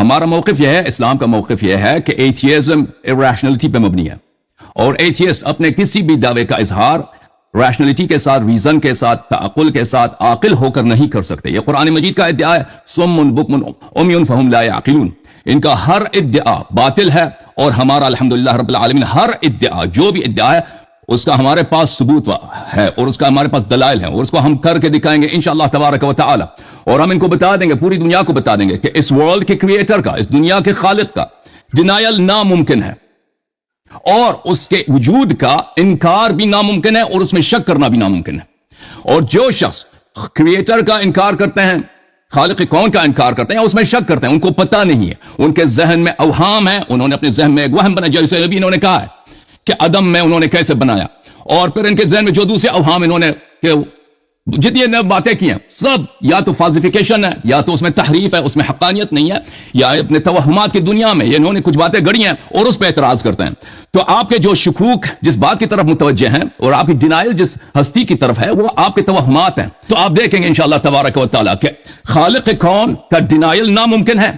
ہمارا موقف یہ ہے, اسلام کا موقف یہ ہے کہ ایتھیزم irrationality پہ مبنی ہے, اور ایتھیسٹ اپنے کسی بھی دعوے کا اظہار ریشنلٹی کے ساتھ, ریزن کے ساتھ, تعقل کے ساتھ, عاقل ہو کر نہیں کر سکتے. یہ قرآن مجید کا ادعا ہے, صم بکم عمی فہم لا یعقلون. ان کا ہر ادعا باطل ہے, اور ہمارا الحمدللہ رب العالمین ہر ادعا, جو بھی ادعا ہے اس کا ہمارے پاس ثبوت ہے, اور اس کا ہمارے پاس دلائل ہیں, اور اس کو ہم کر کے دکھائیں گے انشاءاللہ تبارک و تعالی. اور ہم ان کو بتا دیں گے, پوری دنیا کو بتا دیں گے کہ اس ورلڈ کے کریٹر کا, اس دنیا کے خالق کا ڈینائل ناممکن ہے, اور اس کے وجود کا انکار بھی ناممکن ہے, اور اس میں شک کرنا بھی ناممکن ہے. اور جو شخص کریٹر کا انکار کرتے ہیں, خالق کون کا انکار کرتے ہیں, اس میں شک کرتے ہیں, ان کو پتہ نہیں ہے, ان کے ذہن میں اوہام ہے, انہوں نے اپنے ذہن میں ایک وہم بنایا, جیسے ابھی انہوں نے کہا ہے کہ عدم میں انہوں نے کیسے بنایا, اور پھر ان کے ذہن میں جو دوسرے اوہام انہوں نے کہ جتنی باتیں کی ہیں سب یا تو فالسیفیکیشن ہے, یا تو اس میں تحریف ہے, اس میں حقانیت نہیں ہے, یا اپنے توہمات کی دنیا میں انہوں نے کچھ باتیں گڑی ہیں اور اس پہ اعتراض کرتے ہیں. تو آپ کے جو شکوک جس بات کی طرف متوجہ ہیں, اور آپ کی ڈینائل جس ہستی کی طرف ہے, وہ آپ کے توہمات ہیں. تو آپ دیکھیں گے انشاءاللہ تبارک و تعالیٰ کہ خالق کون کا ڈینائل ناممکن ہے,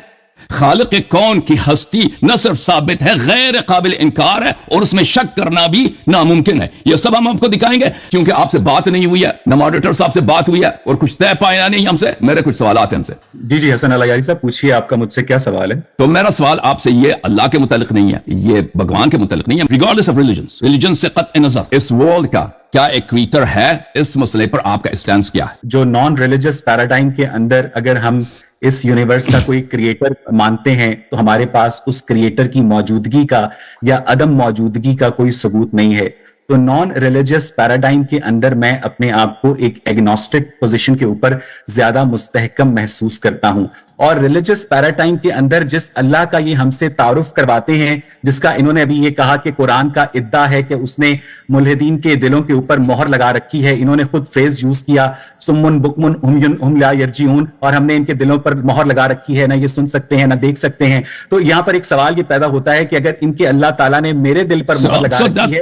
خالق کون کی ہستی نہ صرف ثابت ہے, غیر قابل انکار ہے, اور اس میں شک کرنا بھی ناممکن ہے. یہ سب ہم آپ کو دکھائیں گے, کیونکہ آپ سے بات نہیں ہوئی ہے, نہ ماڈریٹر صاحب سے بات ہوئی ہے, اور کچھ طے پایا نہیں ہم سے. میرے کچھ سوالات ہیں ان سے. جی حسن الغاری صاحب پوچھیے, آپ کا مجھ سے کیا سوال ہے؟ تو میرا سوال آپ سے یہ اللہ کے متعلق نہیں ہے, یہ بھگوان کے متعلق نہیں ہے, ریگارڈلیس آف ریلیجن سے قطع نظر اس ورلڈ کا کیا ایک کریٹر ہے, اس مسئلے پر آپ کا اسٹینس کیا ہے؟ جو نان ریلیجس پیراڈائم کے اندر اگر ہم اس یونیورس کا کوئی کریٹر مانتے ہیں, تو ہمارے پاس اس کریٹر کی موجودگی کا یا عدم موجودگی کا کوئی ثبوت نہیں ہے. تو نان ریلیجس پیراڈائم کے اندر میں اپنے آپ کو ایک ایگنوسٹک پوزیشن کے اوپر زیادہ مستحکم محسوس کرتا ہوں. اور ریلیجس پیراڈائم کے اندر جس اللہ کا یہ ہم سے تعارف کرواتے ہیں, جس کا انہوں نے ابھی یہ کہا کہ قرآن کا ادعا ہے کہ اس نے ملحدین کے دلوں کے اوپر مہر لگا رکھی ہے, انہوں نے خود فریز یوز کیا سمن بکمن ہم لا یرجعون, اور ہم نے ان کے دلوں پر مہر لگا رکھی ہے, نہ یہ سن سکتے ہیں نہ دیکھ سکتے ہیں. تو یہاں پر ایک سوال یہ پیدا ہوتا ہے کہ اگر ان کے اللہ تعالیٰ نے میرے دل پر مہر لگا رکھی ہے,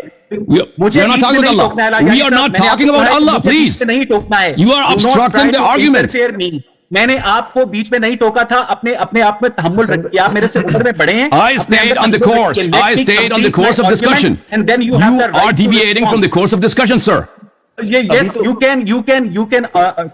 مجھے نہیں ٹوکنا ہے. میں نے آپ کو بیچ میں نہیں ٹوکا تھا, اپنے آپ میں تحمل رکھیے, آپ میرے سے عمر میں بڑے ہیں. I stayed on the course. I stayed on the course of discussion. And then you are deviating from the course of discussion, sir. Yes, you can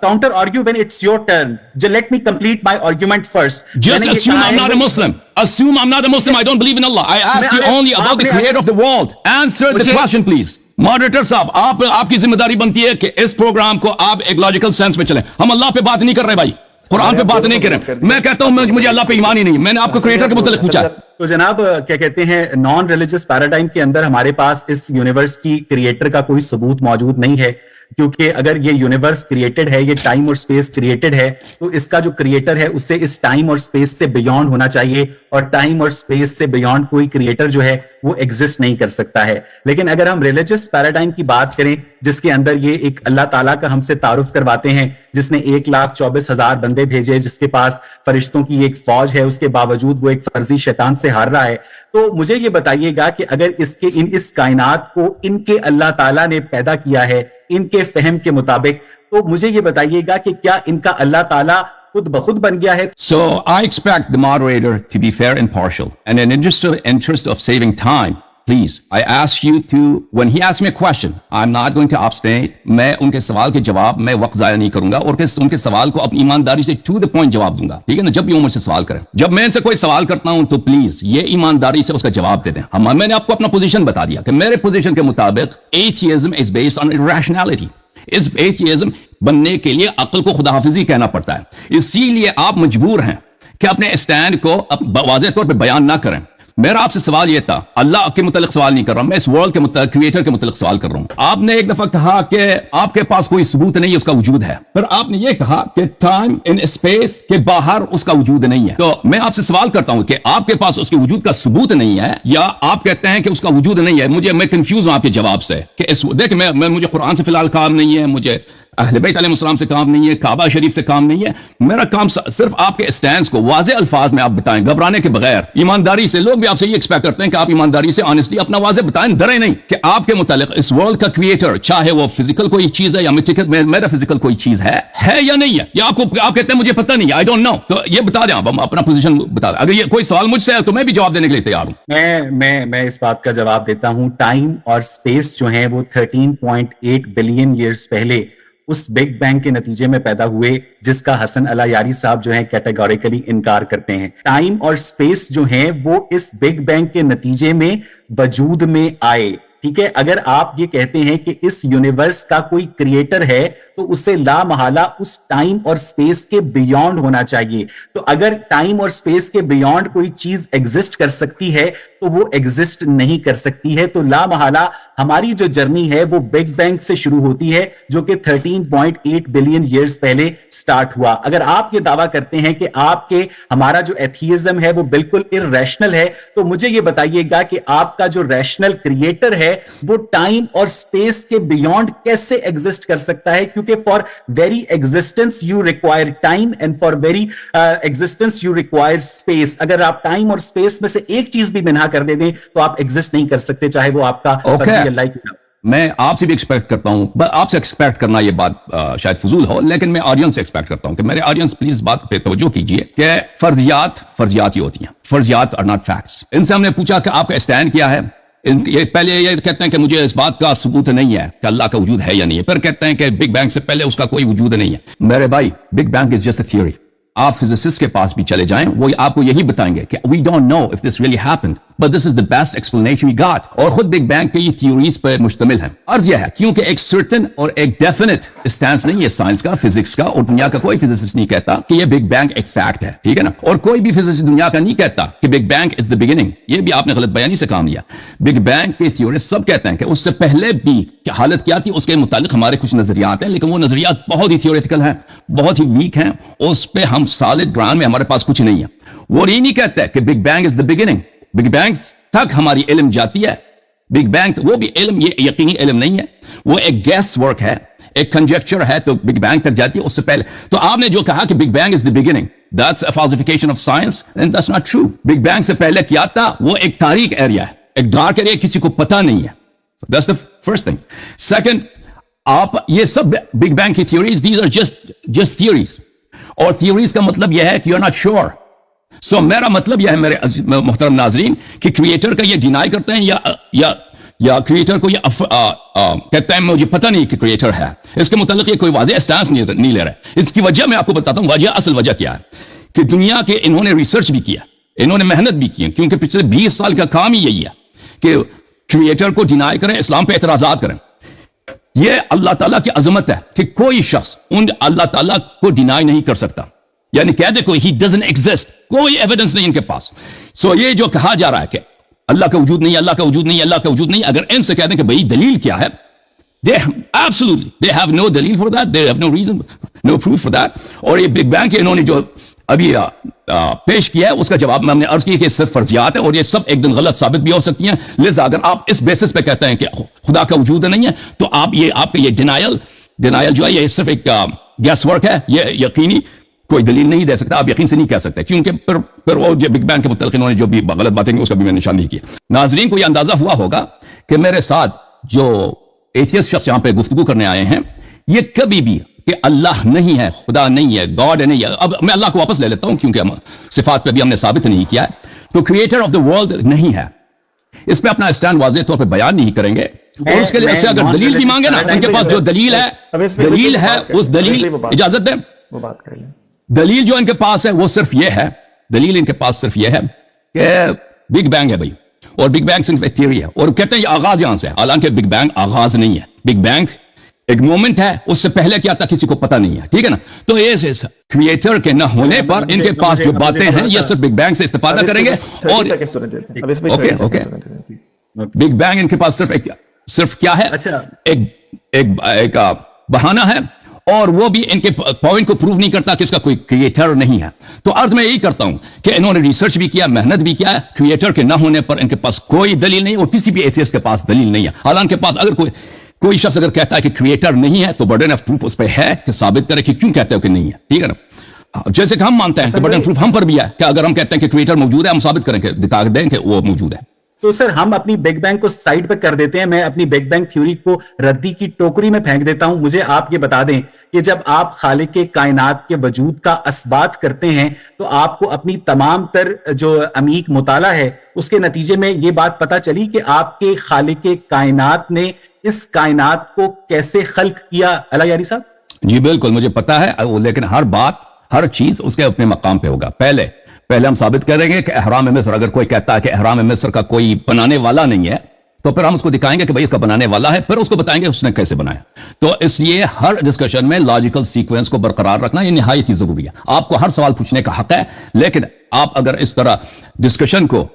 counter argue when it's your turn. Just let me complete my argument first. Just assume I'm not a Muslim. Assume I'm not a Muslim. I don't believe in Allah. I asked you only about the creator of the world. Answer the question, please. Moderator صاحب, آپ کی ذمہ داری بنتی ہے کہ اس programme کو آپ ایک لاجیکل سینس میں چلیں. ہم اللہ پہ بات نہیں کر رہے بھائی, قرآن پہ بات نہیں کر رہے. میں کہتا ہوں مجھے اللہ پہ ایمان ہی نہیں, میں نے آپ کو کریٹر کے متعلق پوچھا. تو جناب کیا کہتے ہیں, نان ریلیجس پیراڈائم کے اندر ہمارے پاس اس یونیورس کی کریٹر کا کوئی ثبوت موجود نہیں ہے, کیونکہ اگر یہ یونیورس کریٹڈ ہے, یہ ٹائم اور سپیس کریٹڈ ہے, تو اس کا جو کریٹر ہے اسے اس ٹائم اور سپیس سے بیونڈ ہونا چاہیے, اور ٹائم اور سپیس سے بیونڈ کوئی کریٹر جو ہے وہ ایگزسٹ نہیں کر سکتا ہے. لیکن اگر ہم ریلیجس پیراڈائم کی بات کریں, جس کے اندر یہ ایک اللہ تعالیٰ کا ہم سے تعارف کرواتے ہیں, جس نے 1,24,000 بندے بھیجے, جس کے پاس فرشتوں کی ایک فوج ہے, اس کے باوجود وہ ایک فرضی شیطان سے ہار رہا ہے, تو مجھے یہ بتائیے گا کہ اگر اس کائنات کو ان کے اللہ تعالیٰ نے پیدا کیا ہے ان کے فہم کے مطابق, تو مجھے یہ بتائیے گا کہ کیا ان کا اللہ تعالیٰ خود بخود بن گیا ہے؟ So I expect the moderator to be fair and impartial, and in interest of saving time, please, I ask you to, when he asks me a question, I'm not going to abstain. میں ان کے سوال کے جواب میں وقت ضائع نہیں کروں گا, اور ان کے سوال کو اپنی ایمانداری سے to the point جواب دوں گا, ٹھیک ہے نا. جب بھی وہ مجھ سے سوال کریں, جب میں ان سے کوئی سوال کرتا ہوں, تو پلیز یہ ایمانداری سے اس کا جواب دے دیں. میں نے آپ کو اپنا پوزیشن بتا دیا کہ میرے پوزیشن کے مطابق atheism is based on irrationality. اس ایتھیزم بننے کے لیے عقل کو خدا حافظی کہنا پڑتا ہے, اسی لیے آپ مجبور ہیں کہ اپنے اسٹینڈ کو واضح طور پہ بیان نہ کریں. میرا آپ سے سوال یہ تھا, اللہ کے متعلق سوال نہیں کر رہا ہوں, میں اس ورلڈ کے متعلق کریٹر کے متعلق سوال کر رہا ہوں. آپ نے ایک دفعہ کہا کہ آپ کے پاس کوئی ثبوت نہیں ہے اس کا وجود ہے, پھر آپ نے یہ کہا کہ ٹائم ان اسپیس کے باہر اس کا وجود نہیں ہے. تو میں آپ سے سوال کرتا ہوں کہ آپ کے پاس اس کے وجود کا ثبوت نہیں ہے, یا آپ کہتے ہیں کہ اس کا وجود نہیں ہے. میں کنفیوز ہوں آپ کے جواب سے کہ دیکھ میں مجھے قرآن سے فی الحال کام نہیں ہے, مجھے اہل بیت علیہ السلام سے کام نہیں ہے, کعبہ شریف سے کام نہیں ہے. میرا کام صرف آپ کے اسٹینڈز کو واضح الفاظ میں آپ بتائیں, گھبرانے کے بغیر, ایمانداری سے. لوگ بھی آپ سے یہ ایکسپیکٹ کرتے ہیں کہ آپ ایمانداری سے, آنےسٹلی اپنا واضح بتائیں, ڈریں نہیں کہ آپ کے متعلق اس ورلڈ کا کریٹر, چاہے وہ فزیکل کوئی چیز ہے یا میٹا فزیکل کوئی چیز ہے یا نہیں ہے, یا آپ کہتے ہیں مجھے پتہ نہیں ہے, آئی ڈونٹ نو, تو یہ بتا دیں, آپ اپنا پوزیشن بتا دیں. اگر یہ کوئی سوال مجھ سے ہے تو میں بھی جواب دینے کے لیے تیار ہوں. میں اس بات کا جواب دیتا ہوں. ٹائم اور اسپیس جو ہیں وہ 13.8 بلین ایئرز پہلے اس بگ بینگ کے نتیجے میں پیدا ہوئے, جس کا حسن علی یاری صاحب جو ہیں کیٹیگوریکلی انکار کرتے ہیں. ٹائم اور اسپیس جو ہیں وہ اس بگ بینگ کے نتیجے میں وجود میں آئے. ٹھیک ہے, اگر آپ یہ کہتے ہیں کہ اس یونیورس کا کوئی کریٹر ہے تو اسے لا محالہ اس ٹائم اور سپیس کے بیونڈ ہونا چاہیے. تو اگر ٹائم اور سپیس کے بیونڈ کوئی چیز ایگزسٹ کر سکتی ہے تو وہ ایگزسٹ نہیں کر سکتی ہے. تو لا محالہ ہماری جو جرنی ہے وہ بگ بینگ سے شروع ہوتی ہے, جو کہ 13.8 بلین ایئرز پہلے سٹارٹ ہوا. اگر آپ یہ دعویٰ کرتے ہیں کہ آپ کے ہمارا جو ایتھیزم ہے وہ بالکل ارریشنل ہے, تو مجھے یہ بتائیے گا کہ آپ کا جو ریشنل کریٹر ہے وہ ٹائم اور سپیس کے بیونڈ کیسے ایگزسٹ کر سکتا ہے؟ کیونکہ for very existence you require time and for very existence you require space. اگر آپ ٹائم اور سپیس میں سے ایک چیز بھی منہا کر دے دیں تو آپ ایگزسٹ نہیں کر سکتے, چاہے وہ آپ کا فرضی اللہ کی. میں آپ سے بھی ایکسپیکٹ کرتا ہوں, آپ سے ایکسپیکٹ کرنا یہ بات شاید فضول ہو, لیکن میں آڈینس سے ایکسپیکٹ کرتا ہوں کہ میرے آڈینس پلیز بات پہ توجہ کیجئے کہ فرضیات ہی ہوتی ہیں, فرضیات آر ناٹ فیکٹس. ان سے ہم نے پوچھا کہ آپ کا اسٹینڈ کیا ہے. یہ پہلے یہ کہتے ہیں کہ مجھے اس بات کا ثبوت نہیں ہے کہ اللہ کا وجود ہے یا نہیں ہے, پھر کہتے ہیں کہ بگ بینگ سے پہلے اس کا کوئی وجود نہیں ہے. میرے بھائی, big being is just a theory. آپ فزسسٹ کے پاس بھی چلے جائیں, وہ آپ کو یہی بتائیں گے کہ we don't know if this really happened but this is the best explanation we got. اور خود بگ بینگ کی تھیوریز پر مشتمل ہیں. عرض یہ ہے کیونکہ ایک سرٹن اور ایک ڈیفینٹ اسٹینس نہیں ہے سائنس کا, فزکس کا, اور دنیا کا کوئی فزسسٹ نہیں کہتا کہ یہ بگ بینگ ایک فیکٹ ہے, ٹھیک ہے نا. اور کوئی بھی فزسسٹ دنیا کا نہیں کہتا کہ big being is the beginning. یہ بھی آپ نے غلط بیانی سے کام لیا. بگ بینگ کے تھیورسٹ سب کہتے ہیں کہ اس سے پہلے بھی حالت کیا تھی, اس کے متعلق ہمارے کچھ نظریات ہیں, لیکن وہ نظریات بہت ہی تھیوریٹیکل ہیں, بہت ہی ویک ہیں, اس پہ ہم سالڈ گراؤنڈ میں ہمارے پاس کچھ نہیں ہے. وہ یہ نہیں کہتا کہ big being is the beginning. Big bang تک ہماری علم جاتی ہے. بگ بینگ وہ بھی علم, یہ یقینی علم نہیں ہے, وہ ایک گیس ورک ہے, ایک کنجیکچر ہے, تو بگ بینگ تک جاتی ہے. اس سے پہلے تو آپ نے جو کہا کہ big being is the beginning, that's a falsification of science and that's not true. Big bang سے پہلے کیا تھا, وہ ایک تاریک ایریا ہے, ایک ڈارک ایریا, کسی کو پتہ نہیں ہے. That's the first thing. Second, آپ یہ سب بگ بینگ کی theories, these are just theories. اور theories کا مطلب یہ ہے کہ you're not sure. So میرا مطلب یہ ہے میرے محترم ناظرین کہ کریٹر کا یہ ڈینائی کرتے ہیں یا کریٹر کو یہ کہتے ہیں مجھے پتہ نہیں کہ کریٹر ہے, اس کے متعلق یہ کوئی واضح اسٹانس نہیں لے رہا ہے. اس کی وجہ میں آپ کو بتاتا ہوں, اصل وجہ کیا ہے کہ دنیا کے انہوں نے ریسرچ بھی کیا, انہوں نے محنت بھی کی, کیونکہ پچھلے 20 سال کا کام ہی یہی ہے کہ کریٹر کو ڈینائی کریں, اسلام پہ اعتراضات کریں. یہ اللہ تعالیٰ کی عظمت ہے کہ کوئی شخص اللہ تعالیٰ کو ڈینائی نہیں کر سکتا, یعنی کہہ دے کوئی he doesn't exist, کوئی ایویڈنس نہیں ان کے پاس. سو یہ جو کہا جا رہا ہے کہ اللہ کا وجود نہیں, اللہ کا وجود نہیں, اللہ کا وجود نہیں, اگر ان سے کہہ دیں کہ بھئی دلیل کیا ہے, they have no دلیل for that, they have no reason, no proof for that. اور یہ بگ بینگ کے انہوں نے جو ابھی پیش کیا ہے اس کا جواب میں ہم نے عرض کی کہ صرف فرضیات ہیں اور یہ سب ایک دن غلط ثابت بھی ہو سکتی ہیں. لہذا اگر آپ اس بیسس پہ کہتے ہیں کہ خدا کا وجود نہیں ہے تو آپ کا یہ ڈینائل جو ہے یہ صرف ایک گیس ورک ہے, یہ یقینی کوئی دلیل نہیں دے سکتا, آپ یقین سے نہیں کہہ سکتے, کیونکہ پھر وہ جو بگ بینگ کے متعلق انہوں نے جو بھی غلط باتیں کی اس کا بھی میں نشان نہیں کیا. ناظرین کو یہ اندازہ ہوا ہوگا کہ میرے ساتھ جو ایتھیسٹ شخص یہاں پہ گفتگو کرنے آئے ہیں, یہ کبھی بھی کہ اللہ نہیں ہے, خدا نہیں ہے, گاڈ نہیں ہے. اب میں اللہ کو واپس لے لیتا ہوں کیونکہ صفات پہ بھی ہم نے ثابت نہیں کیا ہے, تو کریٹر آف دا ورلڈ نہیں ہے. اس پہ اپنا اسٹینڈ واضح طور پہ بیان نہیں کریں گے, اور اس کے لیے اگر دلیل بھی مانگے نا, ان کے پاس جو دلیل ہے اس دلیل اجازت دیں, وہ بات کر لیں. دلیل جو ان کے پاس ہے وہ صرف یہ ہے, دلیل ان کے پاس صرف یہ ہے کہ بگ بینگ ہے بھائی, اور بگ بینگ صرف ایک تھیوری ہے, اور کہتے ہیں یہ آغاز یہاں سے ہے, حالانکہ بگ بینگ آغاز نہیں ہے. بگ بینگ ایک مومنٹ ہے, اس سے پہلے کیا تھا کسی کو پتہ نہیں ہے, ٹھیک ہے نا. تو یہ کریٹر کے نہ ہونے پر ان کے پاس جو باتیں ہیں یہ صرف بگ بینگ سے استفادہ کریں گے. اور اوکے بگ بینگ ان کے پاس صرف کیا ہے, ایک بہانہ ہے, اور وہ بھی ان کے پوائنٹ کو پروو نہیں کرتا کہ اس کا کوئی کریٹر نہیں ہے. تو عرض میں یہی کرتا ہوں کہ انہوں نے ریسرچ بھی کیا, محنت بھی کیا ہے, کریٹر کے نہ ہونے پر ان کے پاس کوئی دلیل نہیں, اور کسی بھی ایتھیسٹ کے پاس دلیل نہیں ہے. حالانکہ پاس اگر کوئی کوئی شخص اگر کہتا ہے کہ کریٹر نہیں ہے تو برڈن آف پروف اس پہ ہے کہ ثابت کرے کہ کیوں کہتے ہو کہ نہیں ہے. ٹھیک ہے نا؟ جیسے کہ ہم مانتے ہیں کہ برڈن پروف ہم پر بھی ہے کہ اگر ہم کہتے ہیں کہ کریٹر موجود ہے ہم ثابت کریں کہ دکھا دیں کہ وہ موجود ہے. تو سر ہم اپنی بگ بینگ کو سائڈ پہ کر دیتے ہیں, میں اپنی بگ بینگ تھیوری کو ردی کی ٹوکری میں پھینک دیتا ہوں. مجھے آپ یہ بتا دیں کہ جب آپ خالق کائنات کے وجود کا اثبات کرتے ہیں تو آپ کو اپنی تمام تر جو عمیق مطالعہ ہے اس کے نتیجے میں یہ بات پتا چلی کہ آپ کے خالق کائنات نے اس کائنات کو کیسے خلق کیا, اللہ یاری صاحب؟ جی بالکل مجھے پتا ہے, لیکن ہر بات ہر چیز اس کے اپنے مقام پہ ہوگا. پہلے ہم ثابت کریں گے کہ احرام مصر, اگر کوئی کہتا ہے کہ احرام مصر کا کوئی بنانے والا نہیں ہے تو پھر ہم اس کو دکھائیں گے کہ بھئی اس کا بنانے والا ہے, پھر اس کو بتائیں گے اس نے کیسے بنایا. تو اس لیے ہر ڈسکشن میں لاجیکل سیکوینس کو برقرار رکھنا یہ نہایت ہی ضروری ہے. آپ کو ہر سوال پوچھنے کا حق ہے, لیکن آپ اگر اس طرح ڈسکشن کو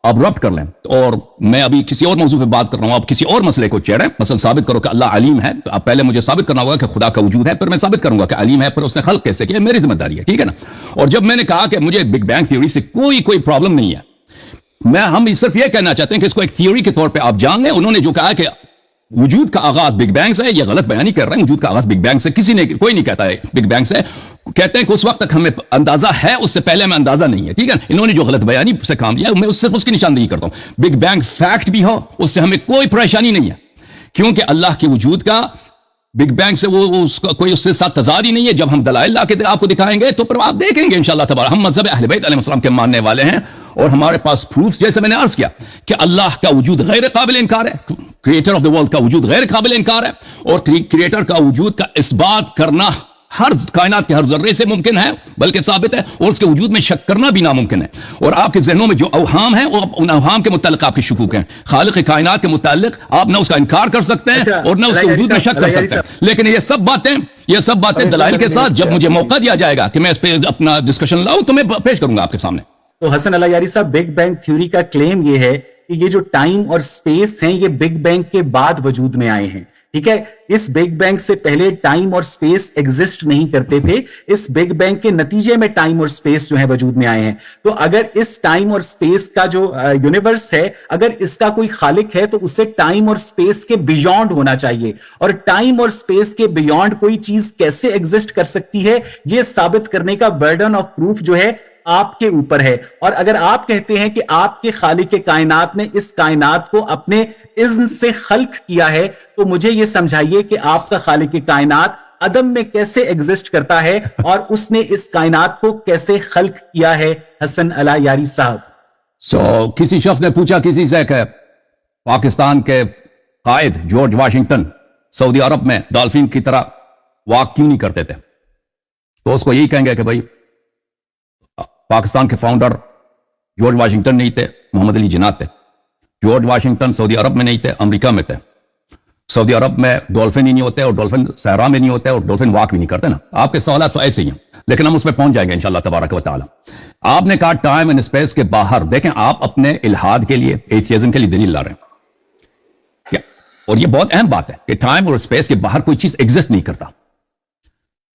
ابرپٹ کر لیں اور میں ابھی کسی اور موضوع پہ بات کر رہا ہوں, آپ کسی اور مسئلے کو چھیڑیں, مثلا ثابت کرو کہ اللہ علیم ہے, اب پہلے مجھے ثابت کرنا ہوگا کہ خدا کا وجود ہے, پھر میں ثابت کروں گا کہ علیم ہے, پھر اس نے خلق کیسے کیا, میری ذمہ داری ہے. ٹھیک ہے نا؟ اور جب میں نے کہا کہ مجھے بگ بینگ تھیوری سے کوئی پرابلم نہیں ہے, ہم صرف یہ کہنا چاہتے ہیں کہ اس کو ایک تھیوری کے طور پہ آپ جان لیں. انہوں نے جو کہا کہ وجود کا آغاز بگ بینگ سے, یہ غلط بیان نہیں کر رہے ہیں. وجود کا آغاز بگ بینگ سے کوئی نہیں کہتا ہے بگ بینگ سے, کہتے ہیں کہ اس وقت تک ہمیں اندازہ ہے, اس سے پہلے ہمیں اندازہ نہیں ہے. ٹھیک ہے, انہوں نے جو غلط بیانی سے کام لیا میں صرف اس کی نشاندہی کرتا ہوں. بگ بینگ فیکٹ بھی ہو اس سے ہمیں کوئی پریشانی نہیں ہے, کیونکہ اللہ کے وجود کا بگ بینگ سے اس کا کوئی اس سے ساتھ تضاد ہی نہیں ہے. جب ہم دلائل لا کے آپ کو دکھائیں گے تو پھر آپ دیکھیں گے انشاءاللہ تبارک. ہم مذہب اہل بیت علیہ السلام کے ماننے والے ہیں اور ہمارے پاس پروفز, جیسے میں نے عرض کیا کہ اللہ کا وجود غیر قابل انکار ہے, کریٹر آف دی ورلڈ کا وجود غیر قابل انکار ہے, اور کریٹر کا وجود کا اثبات کرنا ہر کائنات کے ہر ذرے سے ممکن ہے بلکہ ثابت ہے, اور اس کے وجود میں شک کرنا بھی ناممکن ہے. اور آپ کے ذہنوں میں جو اوہام ہیں وہ ان اوہام کے متعلق آپ کے شکوک ہیں. خالق کائنات کے متعلق آپ نہ اس کا انکار کر سکتے ہیں اور نہ اس کے وجود میں شک کر سکتے ہیں. لیکن یہ سب باتیں دلائل کے ساتھ جب مجھے موقع دیا جائے گا کہ میں اس پہ اپنا ڈسکشن لاؤں تو میں پیش کروں گا آپ کے سامنے. تو حسن اللہ یاری صاحب, بگ بینگ تھیوری کا کلیم یہ ہے کہ یہ جو ٹائم اور سپیس ہیں یہ بگ بینگ کے بعد وجود میں آئے ہیں. ٹھیک ہے, اس بگ بینگ سے پہلے ٹائم اور سپیس ایگزسٹ نہیں کرتے تھے, اس بگ بینگ کے نتیجے میں ٹائم اور سپیس جو ہے وجود میں آئے ہیں. تو اگر اس ٹائم اور سپیس کا جو یونیورس ہے اگر اس کا کوئی خالق ہے تو اسے ٹائم اور سپیس کے بیونڈ ہونا چاہیے, اور ٹائم اور سپیس کے بیونڈ کوئی چیز کیسے ایگزسٹ کر سکتی ہے یہ ثابت کرنے کا برڈن آف پروف جو ہے آپ کے اوپر ہے. اور اگر آپ کہتے ہیں کہ آپ کے خالق کائنات نے اس کائنات کو اپنے اذن سے خلق کیا ہے تو مجھے یہ سمجھائیے کہ آپ کا خالق کائنات عدم میں کیسے ایگزسٹ کرتا ہے اور اس نے اس کائنات کو کیسے خلق کیا ہے حسن علی یاری صاحب؟ کسی شخص نے پوچھا کسی سے کہ پاکستان کے قائد جارج واشنگٹن سعودی عرب میں ڈالفن کی طرح واک کیوں نہیں کرتے تھے, تو اس کو یہی کہیں گے کہ بھائی پاکستان کے فاؤنڈر جارج واشنگٹن نہیں تھے, محمد علی جناح تھے. جارج واشنگٹن سعودی عرب میں نہیں تھے, امریکہ میں تھے. سعودی عرب میں ڈولفن ہی نہیں ہوتے اور ڈولفن صحرا میں نہیں ہوتے اور ڈولفن واک بھی نہیں کرتے نا. آپ کے سوالات تو ایسے ہی ہیں لیکن ہم اس پہ پہنچ جائیں گے انشاءاللہ تبارک و تعالی. آپ نے کہا ٹائم اینڈ اسپیس کے باہر, دیکھیں آپ اپنے الحاد کے لیے ایتھیزم کے لیے دلیل لا رہے ہیں کیا, اور یہ بہت اہم بات ہے کہ ٹائم اور اسپیس کے باہر کوئی چیز ایگزسٹ نہیں کرتا.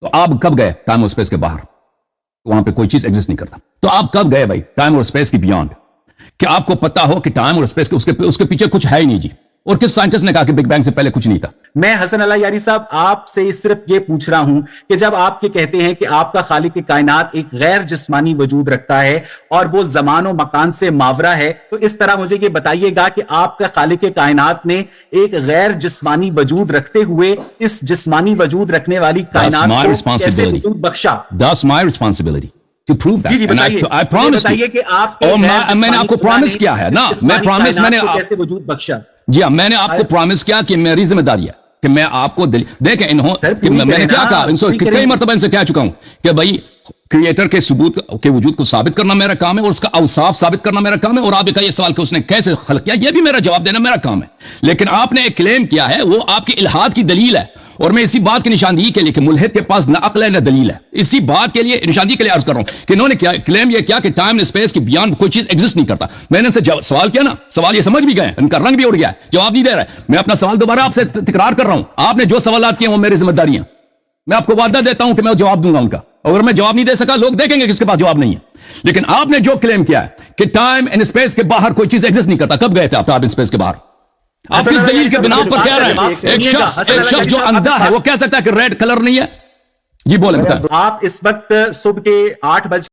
تو آپ کب گئے ٹائم اور اسپیس کے باہر؟ وہاں پہ کوئی چیز ایگزسٹ نہیں کرتا. تو آپ کب گئے بھائی ٹائم اور اسپیس کی بیونڈ؟ کہ آپ کو پتا ہو کہ ٹائم اور اسپیس اس کے پیچھے کچھ ہے ہی نہیں جی. اور کس سائنٹسٹ نے کہا کہ بگ بینگ سے پہلے کچھ نہیں تھا؟ میں حسن اللہ یاری صاحب آپ سے صرف یہ پوچھ رہا ہوں کہ جب آپ یہ کہتے ہیں کہ آپ کا خالق کائنات ایک غیر جسمانی وجود رکھتا ہے اور وہ زمان و مکان سے ماورا ہے, تو اس طرح مجھے یہ بتائیے گا کہ آپ کا خالق کائنات نے ایک غیر جسمانی وجود رکھتے ہوئے اس جسمانی وجود رکھنے والی کائنات کو کیسے وجود بخشا؟ That's my responsibility to prove that. جی بتائیے, I promised you. کہ آپ میں نے آپ کو پرومس کیا ہے نا, میں نے کیسے وجود بخشا. جی ہاں, میں نے آپ کو پرومس کیا کہ میری ذمہ داری ہے کہ میں آپ کو دیکھیں میں نے کیا کہا, کئی مرتبہ ان سے کہہ چکا ہوں کہ بھائی کریٹر کے ثبوت کے وجود کو ثابت کرنا میرا کام ہے اور اس کا اوصاف ثابت کرنا میرا کام ہے, اور آپ کا یہ سوال کہ اس نے کیسے خلق کیا یہ بھی میرا جواب دینا میرا کام ہے. لیکن آپ نے ایک کلیم کیا ہے وہ آپ کی الحاد کی دلیل ہے, اور میں اسی بات کی نشاندہی کے لیے کہ ملحد کے پاس نہ عقل ہے نہ دلیل ہے, اسی بات کے لیے نشاندہی کے لیے عرض کر رہا ہوں کہ انہوں نے کیا کلیم یہ کیا کہ ٹائم اینڈ اسپیس کی بیان کوئی چیز ایگزسٹ نہیں کرتا. میں نے ان سے سوال کیا نا, سوال یہ سمجھ بھی گئے, ان کا رنگ بھی اڑ گیا ہے, جواب نہیں دے رہا ہے. میں اپنا سوال دوبارہ آپ سے تکرار کر رہا ہوں, آپ نے جو سوالات کیے وہ میری ذمہ داری ہیں. میں آپ کو وعدہ دیتا ہوں کہ میں جواب دوں گا ان کا, اگر میں جواب نہیں دے سکا لوگ دیکھیں گے کس کے پاس جواب نہیں ہے. لیکن آپ نے جو کلیم کیا ہے کہ ٹائم اینڈ اسپیس کے باہر کوئی چیز ایگزسٹ نہیں کرتا, کب گئے تھے آپ ٹائم اینڈ اسپیس کے باہر؟ آپ کس دلیل کے بنا پر کہہ رہے ہیں ایک شخص جو اندھا ہے وہ کہہ سکتا ہے کہ ریڈ کلر نہیں ہے؟ جی بولیں بتائیں. آپ اس وقت صبح کے 8 بج